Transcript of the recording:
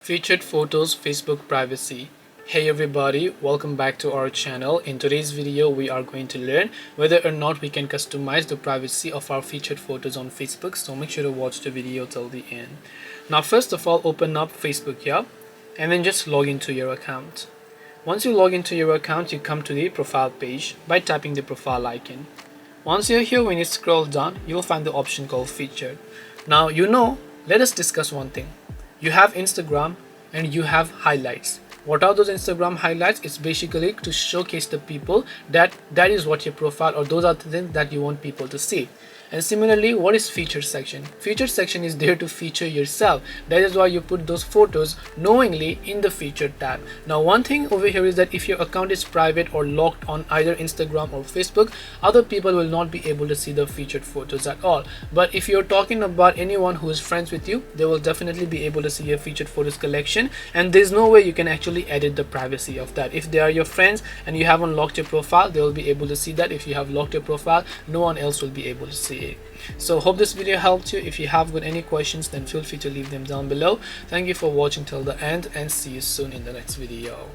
Featured photos, Facebook privacy. Hey everybody, welcome back to our channel. In today's video, we are going to learn whether or not we can customize the privacy of our featured photos on Facebook. So make sure to watch the video till the end. Now, first of all, open up Facebook here and then just log into your account. Once you log into your account, you come to the profile page by tapping the profile icon. Once you're here, when you scroll down, you'll find the option called featured. Now, let us discuss one thing. You have Instagram and you have highlights. What are those Instagram highlights? It's basically to showcase the people that is what your profile, or those are the things that you want people to see. And similarly, what is featured section? Featured section is there to feature yourself. That is why you put those photos knowingly in the featured tab. Now, one thing over here is that if your account is private or locked on either Instagram or Facebook, other people will not be able to see the featured photos at all. But if you're talking about anyone who is friends with you, they will definitely be able to see your featured photos collection, and there's no way you can actually edit the privacy of that. If they are your friends and you haven't locked your profile, they will be able to see that. If you have locked your profile, no one else will be able to see it. So hope this video helped you. If you have got any questions, then feel free to leave them down below. Thank you for watching till the end, and see you soon in the next video.